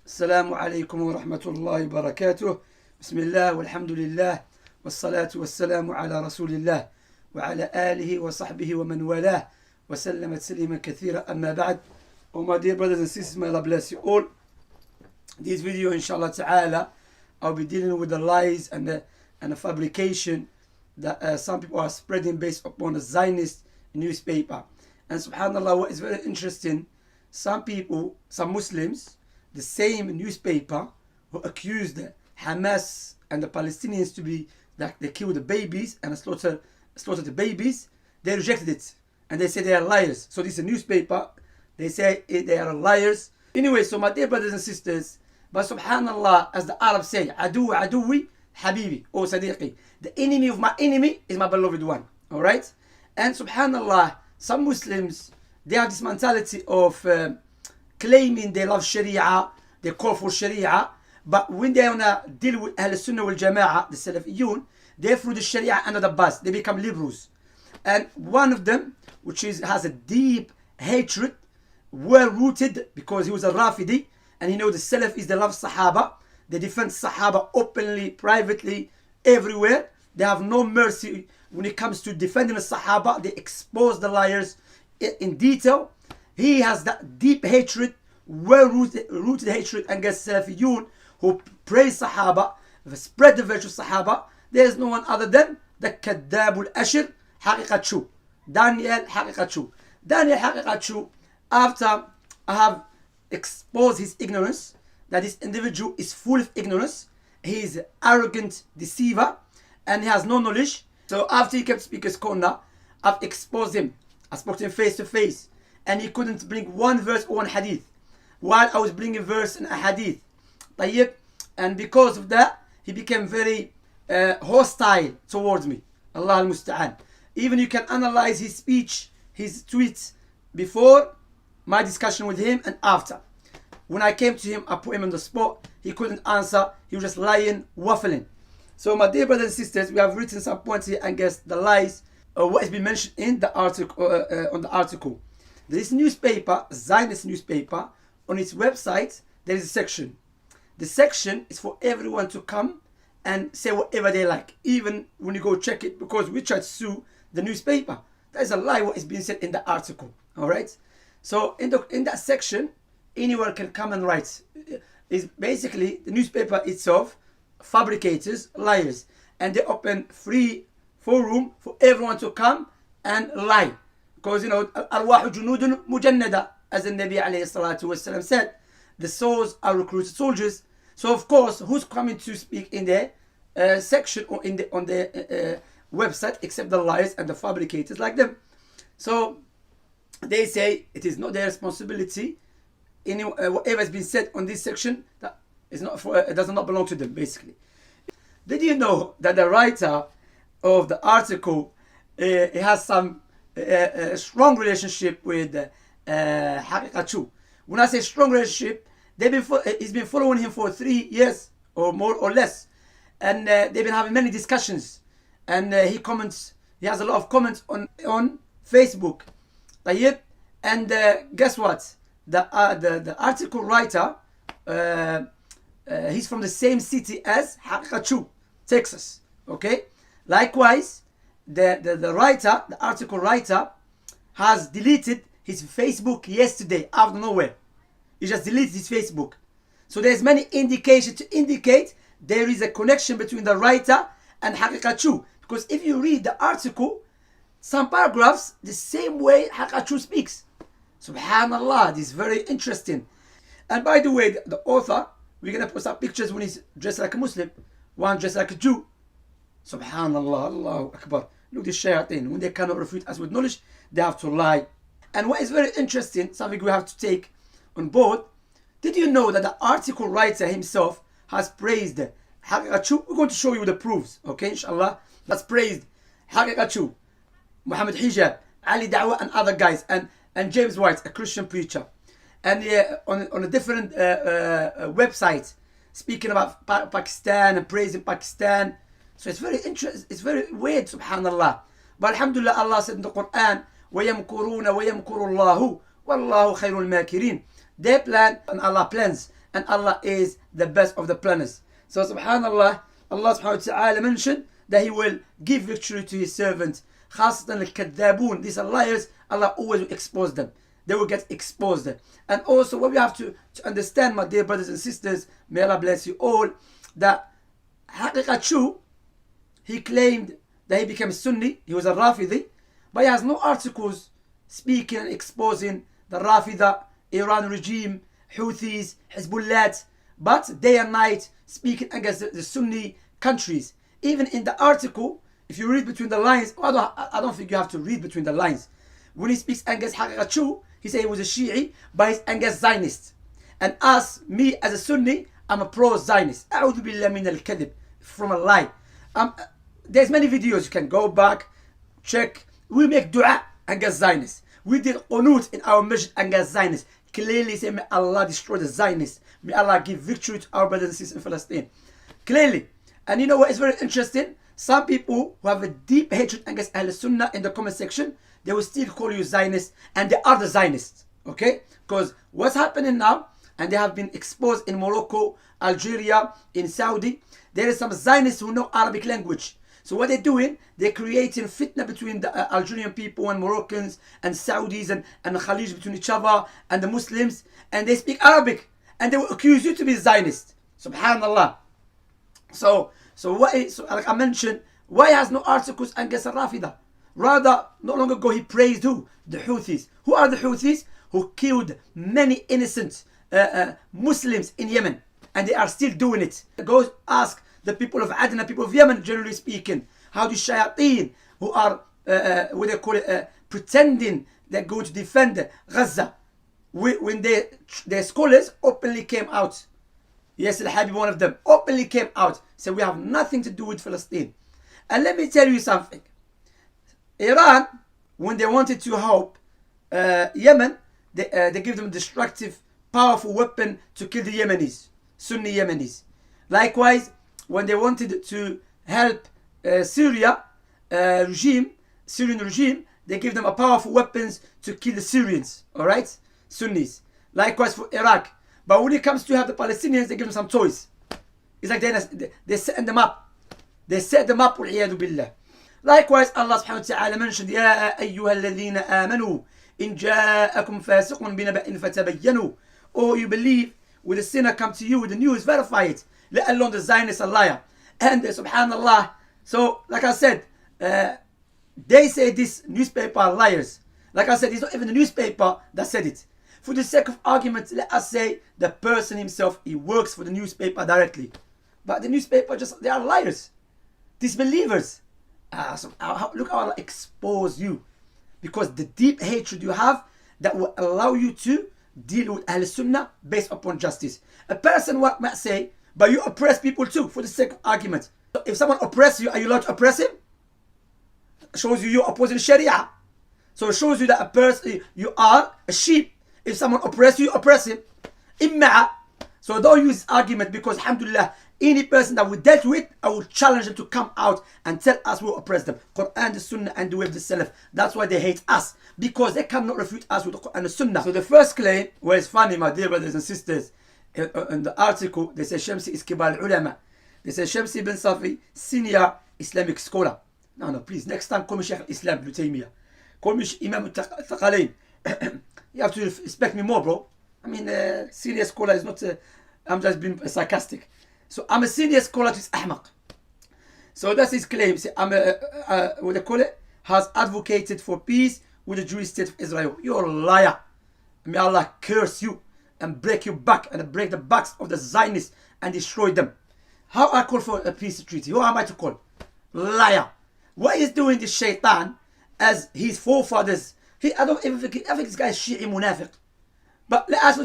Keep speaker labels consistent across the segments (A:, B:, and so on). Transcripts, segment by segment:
A: السلام عليكم ورحمة الله وبركاته. بسم الله والحمد لله والصلاة والسلام على رسول الله وعلى آله وصحبه ومن والاه وسلم تسليما كثيرا. أما بعد. Oh my dear brothers and sisters, may Allah bless you all. This video, inshallah ta'ala, I'll be dealing with the lies and the fabrication that some people are spreading based upon a Zionist newspaper. And subhanallah, what is very interesting, some people, some Muslims, the same newspaper who accused Hamas and the Palestinians to be that they kill the babies and slaughter the babies, they rejected it and they say they are liars. So this is a newspaper, they say they are liars. Anyway, so my dear brothers and sisters, but subhanallah, as the Arabs say, adu aduwi habibi or sadiqi, the enemy of my enemy is my beloved one. All right, and subhanallah, some Muslims, they have this mentality of claiming they love Sharia, they call for Sharia, but when they wanna deal with Ahl Sunnah wal Jama'ah, the Salafiyun, they throw the Sharia under the bus. They become liberals, and one of them, which has a deep hatred, well rooted, because he was a Rafidi, and you know the Salaf is the love Sahaba. They defend Sahaba openly, privately, everywhere. They have no mercy when it comes to defending the Sahaba. They expose the liars in detail. He has that deep hatred, well-rooted hatred against Salafiyun who praise Sahaba, spread the virtue of Sahaba. There is no one other than the Kadabul Ashir, Haqiqat Shu, Daniel Haqiqat Shu. Daniel Haqiqat Shu, after I have exposed his ignorance, that this individual is full of ignorance, he is an arrogant deceiver, and he has no knowledge. So after he kept Speaker's Corner, I've exposed him. I spoke to him face to face, and he couldn't bring one verse or one hadith, while I was bringing verse and a hadith. And because of that, he became very hostile towards me. Allah al-Musta'an. Even you can analyze his speech, his tweets, before my discussion with him and after. When I came to him, I put him on the spot. He couldn't answer. He was just lying, waffling. So my dear brothers and sisters, we have written some points here against the lies of what has been mentioned in the article, on the article. This newspaper, Zionist newspaper, on its website, there is a section. The section is for everyone to come and say whatever they like, even when you go check it, because we try to sue the newspaper. That is a lie what is being said in the article. All right. So in that section, anyone can come and write. It's basically the newspaper itself, fabricators, liars, and they open free forum for everyone to come and lie. Because you know, Arwahu junudun mujannada, as the Nabi alayhi salatu wasalam said, the souls are recruited soldiers. So of course, who's coming to speak in the section or on the website except the liars and the fabricators like them? So they say it is not their responsibility. Whatever has been said on this section, that is not for, it does not belong to them. Basically, did you know that the writer of the article he has some strong relationship with Haqiqat Shu? When I say strong relationship, he's been following him for 3 years or more or less, and they've been having many discussions. And he comments. He has a lot of comments on Facebook. And guess what? The article writer, he's from the same city as Haqiqat Shu, Texas. Okay. Likewise, the writer, the article writer, has deleted his Facebook yesterday out of nowhere. He just deleted his Facebook. So there's many indications to indicate there is a connection between the writer and Haqiqat Shu. Because if you read the article, some paragraphs, the same way Haqiqat Shu speaks. Subhanallah, this is very interesting. And by the way, the author, we're going to put some pictures when he's dressed like a Muslim, one dressed like a Jew. Subhanallah, Allahu Akbar. Look, the shayateen, when they cannot refute us with knowledge, they have to lie. And what is very interesting, something we have to take on board, did you know that the article writer himself has praised Haqiqat Shu? We're going to show you the proofs, okay, inshallah. That's praised Haqiqat Shu, Muhammad Hijab, Ali Dawah, and other guys, and James White, a Christian preacher. And on a different website, speaking about Pakistan and praising Pakistan. So it's very interesting, it's very weird, subhanallah. But alhamdulillah, Allah said in the Quran, وَيَمْكُرُونَ وَيَمْكُرُ اللَّهُ وَاللَّهُ خَيْرُ الْمَاكِرِينَ. They plan and Allah plans, and Allah is the best of the planners. So subhanallah, Allah subhanahu wa ta'ala mentioned that He will give victory to His servant. خاصة الكذابون, these are liars, Allah always will expose them. They will get exposed. And also what we have to understand, my dear brothers and sisters, may Allah bless you all, that Haqiqa Chu, he claimed that he became Sunni, he was a Rafidi, but he has no articles speaking and exposing the Rafida, Iran regime, Houthis, Hezbollah, but day and night speaking against the Sunni countries. Even in the article, if you read between the lines, I don't think you have to read between the lines. When he speaks against Haqiqa Chu, he said he was a Shi'i, but he's against Zionist. And me as a Sunni, I'm a pro-Zionist. A'udhu billah min al-kadhib, from a lie. There's many videos you can go back, check. We make dua against Zionists. We did qunut in our masjid against Zionists. Clearly say, may Allah destroy the Zionists. May Allah give victory to our brothers and sisters in Palestine. Clearly. And you know what is very interesting? Some people who have a deep hatred against Ahl Sunnah in the comment section, they will still call you Zionists, and they are the Zionists. Okay? Because what's happening now, and they have been exposed in Morocco, Algeria, in Saudi, there is some Zionists who know Arabic language. So what they're doing, they're creating fitna between the Algerian people and Moroccans and Saudis and the Khalij, between each other and the Muslims, and they speak Arabic, and they will accuse you to be Zionist. Subhanallah. So like I mentioned, why has no articles against Rafida? Rather, not long ago he praised who? The Houthis. Who are the Houthis? Who killed many innocent Muslims in Yemen, and they are still doing it. Go ask the people of Adna, people of Yemen, generally speaking, how the shayateen, who are what they call it, pretending they're going to defend Gaza, when their scholars openly came out. Yes, Al-Habib, one of them, openly came out, said we have nothing to do with Palestine. And let me tell you something. Iran, when they wanted to help Yemen, they give them a destructive, powerful weapon to kill the Yemenis, Sunni Yemenis. Likewise, when they wanted to help Syrian regime, they give them a powerful weapons to kill the Syrians, all right, Sunnis. Likewise for Iraq. But when it comes to have the Palestinians, they give them some toys. It's like they set them up. They set them up, وَالْعِيَاذُ بِاللَّهِ. Likewise, Allah subhanahu wa ta'ala mentioned, يَا أَيُّهَا الَّذِينَ آمَنُوا إِنْ جَاءَكُمْ فَاسِقٌ بِنَبَإٍ فَتَبَيَّنُوا. Or you believe, when the sinner come to you with the news, verify it. Let alone the Zionist a liar. And subhanallah, so like I said, they say this newspaper are liars. Like I said, it's not even the newspaper that said it. For the sake of argument, let us say the person himself, he works for the newspaper directly. But the newspaper they are liars. Disbelievers. Look how Allah expose you. Because the deep hatred you have, that will allow you to deal with Ahl Sunnah based upon justice. A person might say, but you oppress people too, for the sake of argument. So if someone oppresses you, are you allowed to oppress him? It shows you you're opposing Sharia. So it shows you that a person, you are a sheep. If someone oppresses you, oppress him. Imma'a. So don't use argument, because alhamdulillah, any person that we dealt with, I will challenge them to come out and tell us we oppress them. Quran, the Sunnah, and the way of the Salaf. That's why they hate us, because they cannot refute us with the Quran and the Sunnah. So the first claim, well, it's funny, my dear brothers and sisters, in the article, they say Shamsi is Kibar Ulama. They say Shamsi bin Safi, senior Islamic scholar. No, please, next time call me Shaykh al-Islam Ibn Taymiyyah. Call me Imam al-Thaqalain. You have to respect me more, bro. I mean, senior scholar is not, I'm just being sarcastic. So I'm a senior scholar to Ahmaq. So that's his claim. See, I'm what they call it, has advocated for peace with the Jewish state of Israel. You're a liar. May Allah curse you and break your back and break the backs of the Zionists and destroy them. How I call for a peace treaty? Who am I to call? Liar. What is doing this shaitan as his forefathers? I think this guy is Shi'i Munafiq. But let us, for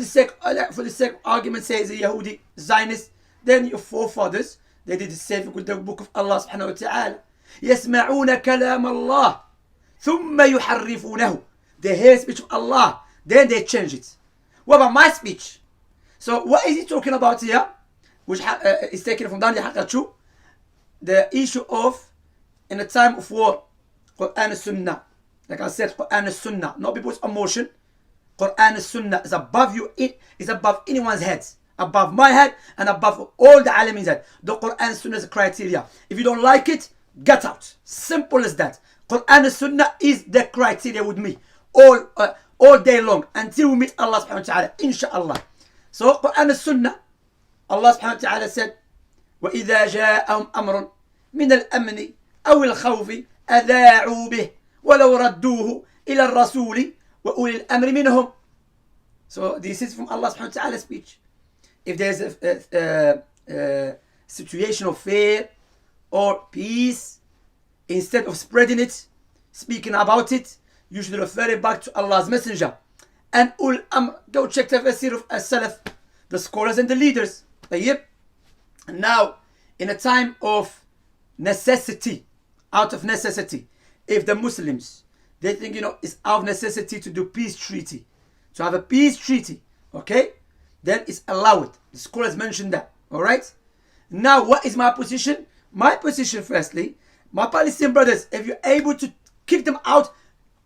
A: the sake of argument, say he's a Yahudi Zionist. Then your forefathers, they did the same with the book of Allah subhanahu wa ta'ala. يَسْمَعُونَ كَلَامَ اللَّهِ ثُمَّ يُحَرِّفُونَهُ. They hear speech of Allah, then they change it. What about my speech? So what is he talking about here? Which is taken from Daniel Haqachu. The issue of, in a time of war, Quran and Sunnah. Like I said, Quran and Sunnah, not people's emotion. Quran and Sunnah is above you, it is above anyone's heads. above my head and above all the Alameen's head. The Quran and Sunnah is a criteria. If you don't like it, get out. Simple as that. Quran and Sunnah is the criteria with me all day long until we meet Allah subhanahu wa ta'ala, inshallah. So Quran and Sunnah, Allah subhanahu wa ta'ala said, وَإِذَا جَاءَهُمْ أَمْرٌ مِنَ الْأَمْنِ أَوِ الْخَوْفِ أَذَاعُوا بِهِ وَلَوْ رَدُّوهُ إِلَى الرَّسُولِ وَأُولِي الْأَمْرِ مِنْهُمْ. So this is from Allah subhanahu wa ta'ala's speech. If there's a situation of fear or peace, instead of spreading it, speaking about it, you should refer it back to Allah's Messenger. And go check the tafsir of As-Salaf, the scholars and the leaders. Now, in a time of necessity, out of necessity, if the Muslims, they think, it's out of necessity to do peace treaty, to have a peace treaty, okay, then it's allowed. The scholars mentioned that, all right? Now, what is my position? My position, firstly, my Palestinian brothers, if you're able to kick them out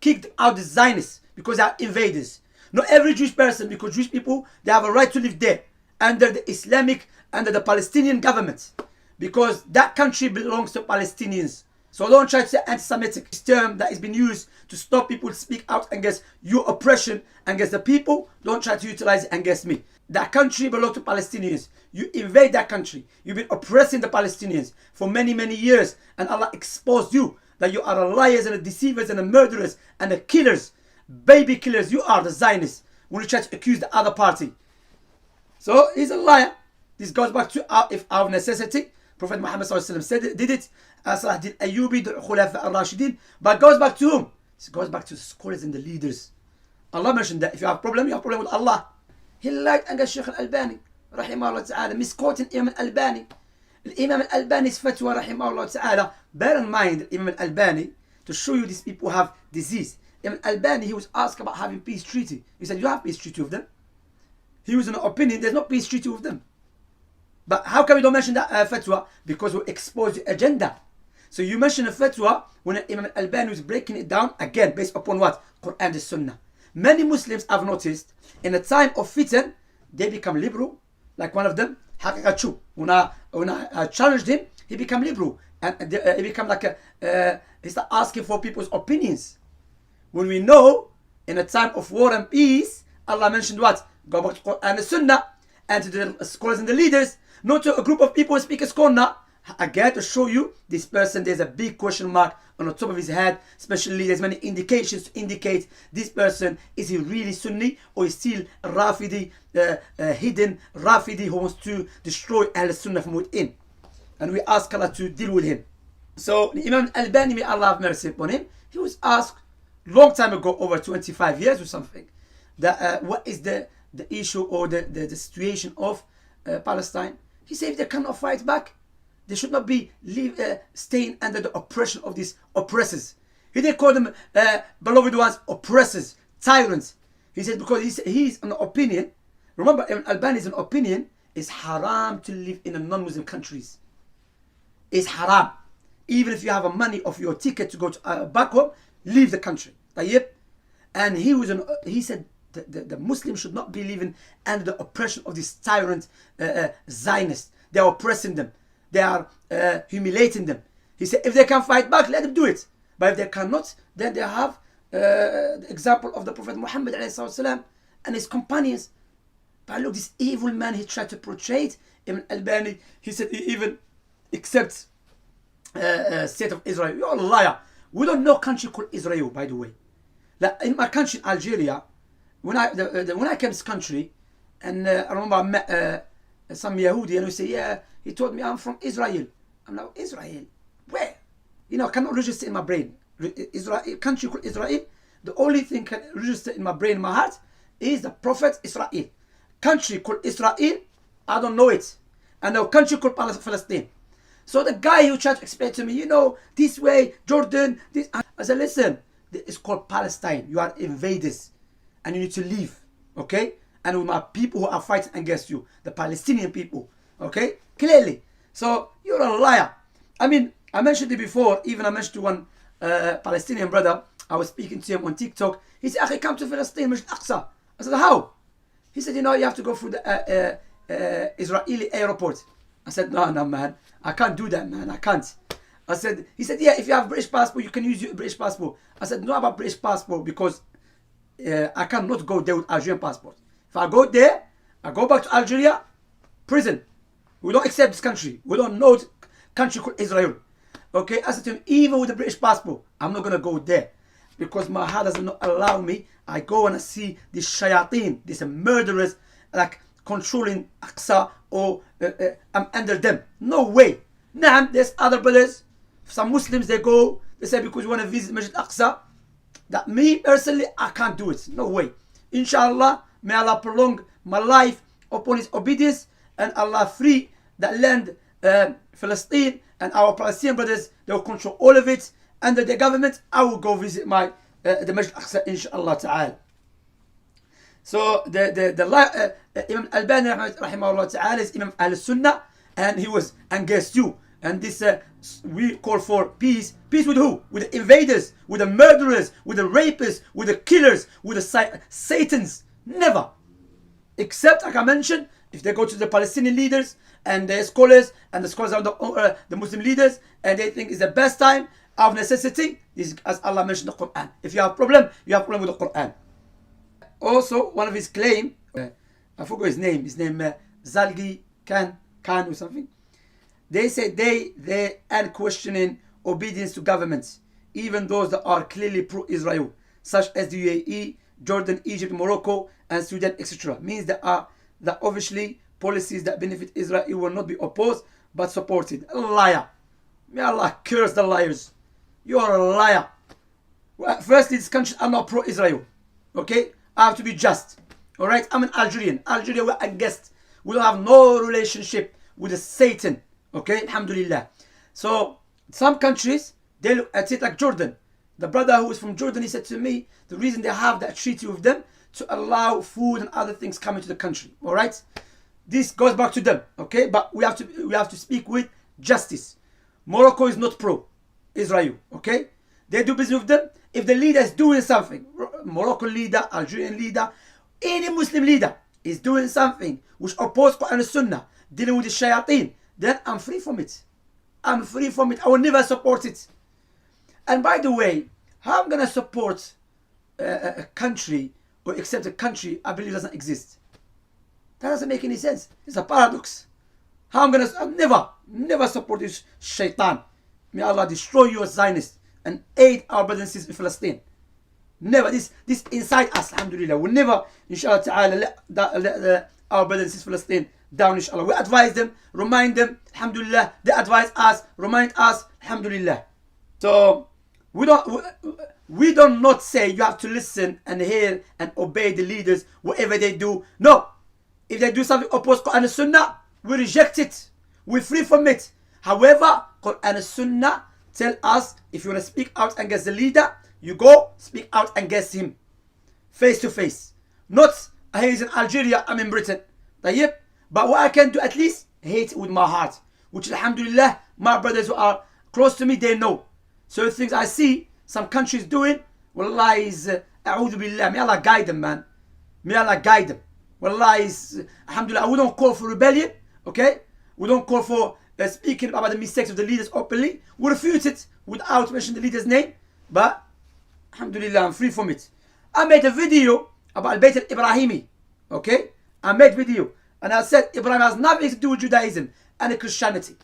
A: the Zionists, because they are invaders. Not every Jewish person, because Jewish people, they have a right to live there under the Islamic, under the Palestinian government, because that country belongs to Palestinians. So don't try to say anti-Semitic term that has been used to stop people to speak out against your oppression against the people. Don't try to utilize it against me. That country belongs to Palestinians. You invade that country. You've been oppressing the Palestinians for many, many years, and Allah exposed you that you are a liars and a deceivers and a murderers and a killers, baby killers. You are the Zionists when you try to accuse the other party. So he's a liar. This goes back to if out of necessity. Prophet Muhammad did it. Salah did Ayyubi, the Khulafa al-Rashidin. But it goes back to whom? It goes back to the scholars and the leaders. Allah mentioned that if you have a problem, you have a problem with Allah. He lied against Shaykh al-Albani, rahimahullah ta'ala, misquoting Imam al-Albani. Imam al-Albani's fatwa, rahimahullah ta'ala. Bear in mind, Imam al-Albani, to show you these people have disease. Imam al-Albani, he was asked about having peace treaty. He said, you have peace treaty with them. He was in an opinion, there's no peace treaty with them. But how come you don't mention that fatwa? Because we expose the agenda. So you mention a fatwa when Imam al-Albani was breaking it down, again, based upon what? Quran and Sunnah. Many Muslims have noticed, in a time of fitan, they become liberal. Like one of them, Haqiqachu. When I challenged him, he became liberal. And he became like he started asking for people's opinions. When we know, in a time of war and peace, Allah mentioned what? Go back to Quran and Sunnah, and to the scholars and the leaders, not to a group of people who speak a Sunnah. Again, to show you, this person, there's a big question mark on the top of his head. Especially, there's many indications to indicate this person, is he really Sunni, or is still Rafidi, hidden Rafidi who wants to destroy Al-Sunnah from within. And we ask Allah to deal with him. So Imam al-Albani, may Allah have mercy upon him, he was asked long time ago, over 25 years or something, that what is the issue or the situation of Palestine. He said if they cannot fight back, they should not be staying under the oppression of these oppressors. He didn't call them beloved ones oppressors, tyrants. He said because he's an opinion. Remember, Albani's an opinion. It's haram to live in a non-Muslim countries. It's haram. Even if you have a money of your ticket to go to, back home, leave the country. And he said the Muslims should not be living under the oppression of these tyrant Zionists. They are oppressing them. They are humiliating them. He said if they can fight back, let them do it. But if they cannot, then they have the example of the Prophet Muhammad ﷺ and his companions. But look, this evil man, he tried to portray it. Ibn Albani, he said he even accepts state of Israel. You're a liar. We don't know country called Israel, by the way. Like in my country, Algeria, when I came to this country, and I remember I met some Yahudi, and we say, yeah, he told me I'm from Israel. I'm like, Israel? Where? I cannot register in my brain. Israel, country called Israel. The only thing can register in my brain, in my heart, is the Prophet Israel. Country called Israel, I don't know it. And a country called Palestine. So the guy who tried to explain to me, this way, Jordan, this. I said, listen, it's called Palestine. You are invaders. And you need to leave. Okay? And with my people who are fighting against you. The Palestinian people. Okay? Clearly. So, you're a liar. I mean, I mentioned it before. Even I mentioned to one Palestinian brother. I was speaking to him on TikTok. He said, Akhi, come to Palestine, Masjid Aqsa. I said, how? He said, you have to go through the Israeli airport. I said, no, no, man. I can't do that, man. I can't. I said, he said, yeah, if you have British passport, you can use your British passport. I said, no about British passport because I cannot go there with Algerian passport. If I go there, I go back to Algeria, prison. We don't accept this country. We don't know the country called Israel. Okay, I said to him, even with the British passport, I'm not going to go there. Because my heart does not allow me. I go and I see these shayateen, these murderers, like controlling Aqsa, or I'm under them. No way. Now, there's other brothers. Some Muslims, they go, they say because you want to visit Masjid Aqsa. That me, personally, I can't do it. No way. Inshallah, may Allah prolong my life upon His obedience, and Allah free that land, Palestine, and our Palestinian brothers, they will control all of it. Under the government, I will go visit my the Masjid Aqsa, inshallah ta'ala. So Imam Albani rahimahullah ta'ala is Imam Al-Sunnah, and he was against you. And this we call for peace. Peace with who? With the invaders, with the murderers, with the rapists, with the killers, with the Satans. Never. Except, like I mentioned, if they go to the Palestinian leaders and the scholars are the Muslim leaders, and they think it's the best time of necessity, this is as Allah mentioned in the Quran. If you have a problem, you have a problem with the Quran. Also, one of his claim, I forgot his name Zalgi Khan or something. They say they are questioning obedience to governments, even those that are clearly pro-Israel, such as the UAE, Jordan, Egypt, Morocco, and Sudan, etc. Means that obviously policies that benefit Israel will not be opposed but supported. A liar. May Allah curse the liars. You are a liar. Well, firstly, these countries are not pro-Israel. Okay? I have to be just. Alright? I'm an Algerian. Algeria, we're a guest. We don't have no relationship with the Satan. Okay? Alhamdulillah. So, some countries, they look at it like Jordan. The brother who is from Jordan, he said to me, the reason they have that treaty with them, to allow food and other things coming to the country. Alright? This goes back to them. Okay? But we have to speak with justice. Morocco is not pro-Israel. Okay? They do business with them. If the leader is doing something, Moroccan leader, Algerian leader, any Muslim leader is doing something which opposes Quran and Sunnah, dealing with the shayateen, then I'm free from it. I'm free from it. I will never support it. And by the way, how I'm going to support a country or accept a country I believe doesn't exist? That doesn't make any sense. It's a paradox. How I'll never support this shaitan. May Allah destroy you as Zionists and aid our brothers and sisters in Palestine. Never. This inside us, alhamdulillah. We'll never, inshallah ta'ala, let our brothers and sisters in Palestine down, inshallah. We advise them, remind them, alhamdulillah. They advise us, remind us, alhamdulillah. So, we don't not say you have to listen and hear and obey the leaders, whatever they do. No. If they do something opposed to Quran and Sunnah, we reject it. We're free from it. However, Quran and Sunnah tell us, if you want to speak out against the leader, you go speak out against him. Face to face. Not, he's in Algeria, I'm in Britain. طيب? But what I can do, at least, hate with my heart. Which, alhamdulillah, my brothers who are close to me, they know. So things I see some countries doing, wallah is, a'udhu billah, may Allah guide them, man. May Allah guide them. Wallah is, alhamdulillah, we don't call for rebellion, okay? We don't call for speaking about the mistakes of the leaders openly. We refute it without mentioning the leader's name. But, alhamdulillah, I'm free from it. I made a video about Al-Bayt al-Ibrahimi, okay? I made video. And I said Ibrahim has nothing to do with Judaism and Christianity.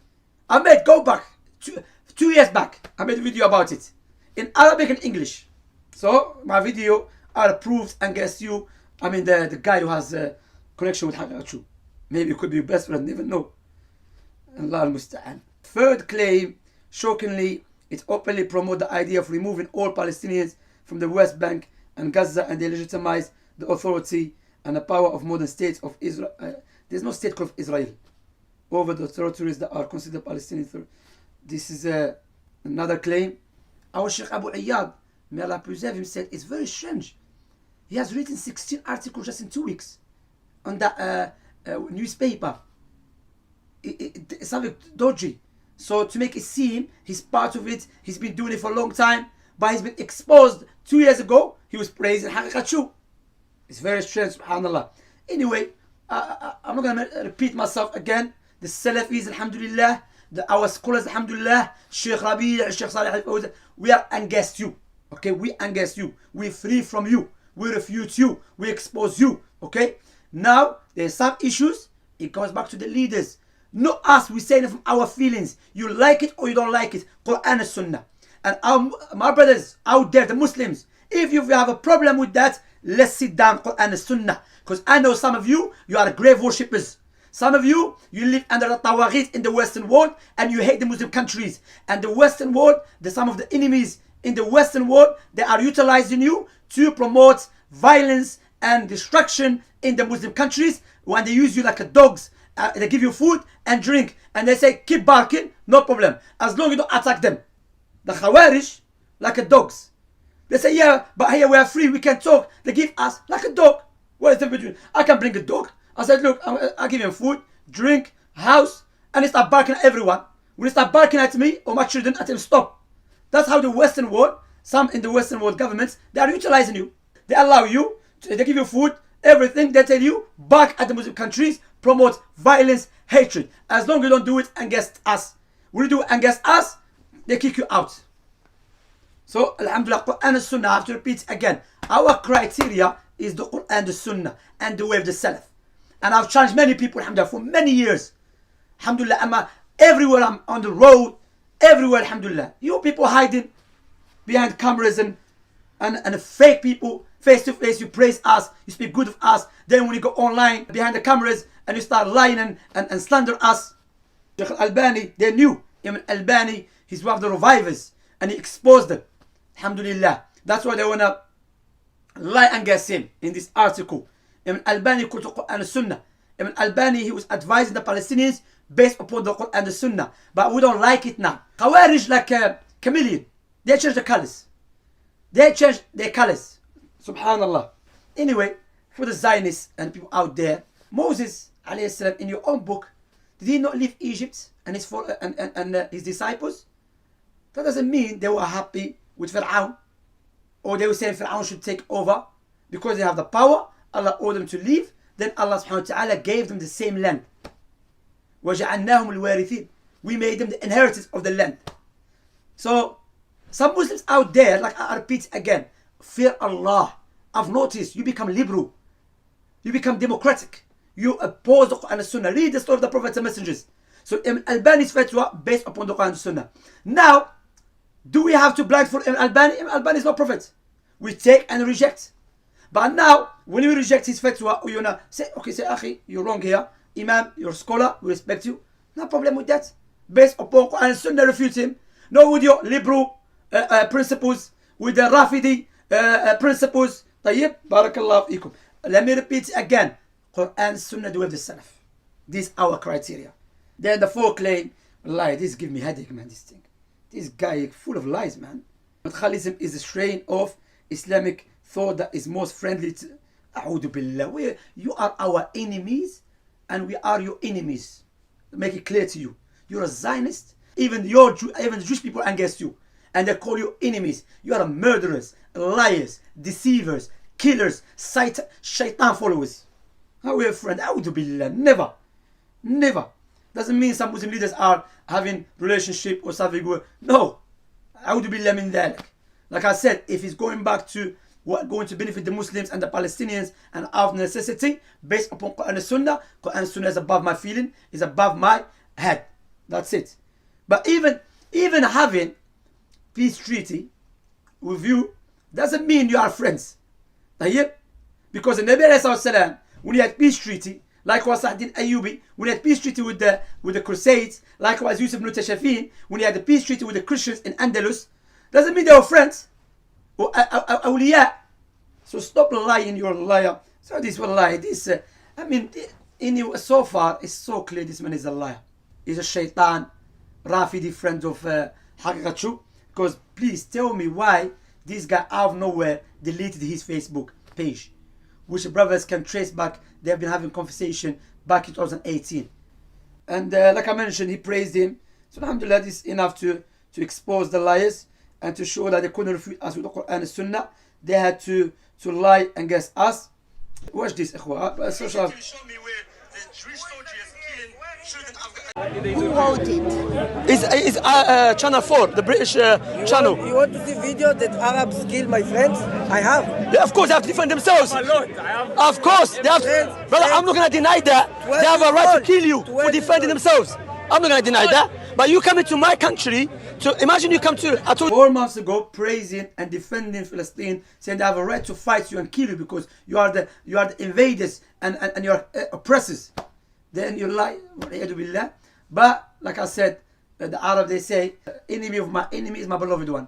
A: Go back, 2 years back, I made a video about it. In Arabic and English. So, my video are proved against you. I mean, the guy who has a connection with Haqaqatu. Maybe it could be your best friend, never know. Allah al-Musta'an. Third claim, shockingly, it openly promotes the idea of removing all Palestinians from the West Bank and Gaza, and they legitimize the authority and the power of modern states of Israel. There's no state called Israel over the territories that are considered Palestinian. This is another claim. Our Sheikh Abu Ayyad, may Allah preserve him, said it's very strange. He has written 16 articles just in 2 weeks on that newspaper. It's something dodgy. So to make it seem he's part of it, he's been doing it for a long time, but he's been exposed 2 years ago. He was praising Haqaqatu. It's very strange, subhanallah. Anyway, I'm not going to repeat myself again. The Salafis, alhamdulillah, our scholars, alhamdulillah, Sheikh Rabi', Sheikh Salih, we are against you. Okay, we against you. We free from you. We refute you. We expose you. Okay, now there's some issues. It comes back to the leaders. Not us. We say it from our feelings. You like it or you don't like it. Quran and Sunnah. And my brothers out there, the Muslims, if you have a problem with that, let's sit down, Quran and Sunnah. Because I know some of you, you are grave worshippers. Some of you, you live under the Tawaghit in the Western world and you hate the Muslim countries. And the Western world, some of the enemies in the Western world, they are utilizing you to promote violence and destruction in the Muslim countries. When they use you like a dogs, they give you food and drink. And they say, keep barking, no problem. As long as you don't attack them. The Khawarij, like a dogs. They say, yeah, but here we are free, we can talk. They give us like a dog. What is the difference? I can bring a dog. I said, look, I give him food, drink, house, and they start barking at everyone. When they start barking at me or my children, I tell them, stop. That's how the Western world, some in the Western world governments, they are utilizing you. They allow you, they give you food, everything. They tell you, bark at the Muslim countries, promote violence, hatred. As long as you don't do it against us. When you do it against us, they kick you out. So, alhamdulillah, Quran and Sunnah, I have to repeat again. Our criteria is the Quran and the Sunnah and the way of the Salaf. And I've challenged many people, alhamdulillah, for many years. Alhamdulillah, everywhere I'm on the road, everywhere, alhamdulillah. You people hiding behind cameras and fake people, face to face, you praise us, you speak good of us. Then when you go online, behind the cameras, and you start lying and slander us. Sheikh Al-Albani, they knew. Ibn Albani, he's one of the revivers. And he exposed them. Alhamdulillah. That's why they want to lie against him in this article. Ibn Albani quoted the Quran and Sunnah. Ibn Albani, he was advising the Palestinians based upon the Quran and the Sunnah. But we don't like it now. Khawarij like a chameleon. They change the colors. They change their colors. Subhanallah. Anyway, for the Zionists and people out there, Moses, alayhi salam, in your own book, did he not leave Egypt and his disciples? That doesn't mean they were happy with Fir'aun. Or they were saying Fir'aun should take over. Because they have the power, Allah ordered them to leave. Then Allah subhanahu wa ta'ala gave them the same land. وَجَعَلْنَاهُمُ الْوَارِثِينَ. We made them the inheritors of the land. So, some Muslims out there, like I repeat again, fear Allah. I've noticed you become liberal. You become democratic. You oppose the Quran and Sunnah. Read the story of the Prophets and Messengers. So Ibn Albani's fatwa based upon the Quran and Sunnah. Now, do we have to blind for Ibn Albani? Ibn Albani is not prophet. We take and reject. But now, when we reject his fatwa, you know, say, okay, say, Akhi, you're wrong here. Imam, you're a scholar, we respect you. No problem with that. Based upon Quran and Sunnah, refute him. No with your liberal principles, with the Rafidi principles. Tayyib, barakallahu fikum. Let me repeat again. Quran, Sunnah, the way of the Salaf. This is our criteria. Then the fourth claim, lie. This gives me headache, man, this thing. This guy full of lies, man. But Khalism is a strain of Islamic thought that is most friendly to A'udhu Billah. You are our enemies and we are your enemies. Make it clear to you. You're a Zionist. Even the Jewish people are against you. And they call you enemies. You are murderers, liars, deceivers, killers, shaitan followers. How are we a friend? A'udhu Billah. Never. Never. Doesn't mean some Muslim leaders are having relationship or something. No. A'udhu Billah min dhalik. Like I said, if it's going back to what going to benefit the Muslims and the Palestinians and out of necessity, based upon Quran and Sunnah is above my feeling, is above my head. That's it. But even having peace treaty with you doesn't mean you are friends. Because the Nabi ﷺ, when he had peace treaty, likewise Sa'd Ayyubi, when he had peace treaty with the Crusades, likewise Yusuf ibn Tashafin, when he had the peace treaty with the Christians in Andalus, doesn't mean they were friends. Or awliya. So stop lying, you're a liar. So this will lie. This, so far, it's so clear this man is a liar. He's a shaitan, Rafidi friend of Haqiqatu. Because please tell me why this guy out of nowhere deleted his Facebook page, which brothers can trace back. They have been having conversation back in 2018. And like I mentioned, he praised him. So alhamdulillah, this is enough to expose the liars and to show that they couldn't refute us with the Quran and Sunnah. They had to lie against us. Watch this, إخوة. Social.
B: Can you show me where the Jewish soldiers killing children of
C: Who wrote it?
D: It's Channel 4, the British channel.
E: You want to see video that Arabs kill my friends? I have.
D: Yeah, of course, they have to defend themselves. Of course, they have to. Brother, I'm not going to deny that. They have a right to kill you for defending themselves. I'm not going to deny that. But you come into my country, to imagine you come to.
A: 4 months ago, praising and defending Palestine, saying they have a right to fight you and kill you because you are the invaders and you are oppressors. Then you lie, but like I said, the Arab, they say, enemy of my enemy is my beloved one.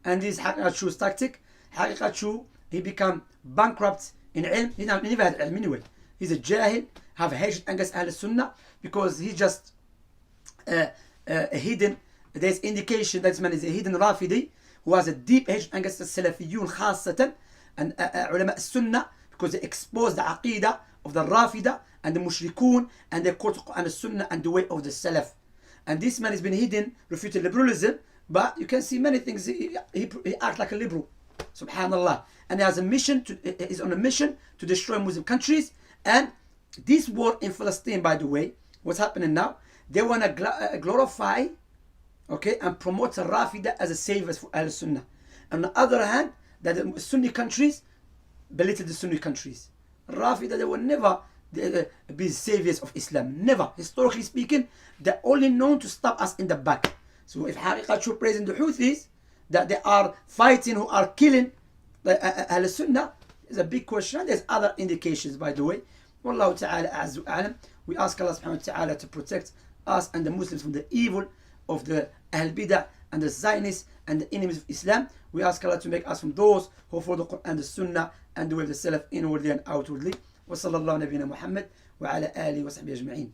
A: And this is Haqiqat Shu's tactic. Haqiqat Shu, he become bankrupt in ilm. He never had ilm anyway. He's a jahil, have hatred against Ahl Sunnah because he just a hidden, there's indication that this man is a hidden Rafidi who has a deep hatred against the Salafiyun khasatan and ulama Sunnah because they expose the aqidah of the Rafida and the Mushrikun and the quote and the Sunnah and the way of the Salaf. And this man has been hidden, refuting liberalism, but you can see many things. He acts like a liberal, subhanallah. And he has a mission, is on a mission to destroy Muslim countries. And this war in Palestine, by the way, what's happening now, they want to glorify, okay, and promote Rafida as a savior for Ahl Sunnah. On the other hand, that the Sunni countries belittle the Sunni countries. Rafida, they will never be saviors of Islam. Never. Historically speaking, they're only known to stab us in the back. So if Haqiqat Shu praising the Houthis, that they are fighting, who are killing Ahl Sunnah, is a big question. There's other indications, by the way. Wallahu ta'ala a'azzu a'lam. We ask Allah subhanahu wa ta'ala to protect us and the Muslims from the evil of the Ahl Bidah and the Zionists and the enemies of Islam. We ask Allah to make us from those who follow the Quran and the Sunnah and the way of the Salaf inwardly and outwardly. وصلى الله نبينا محمد وعلى آله وصحبه أجمعين.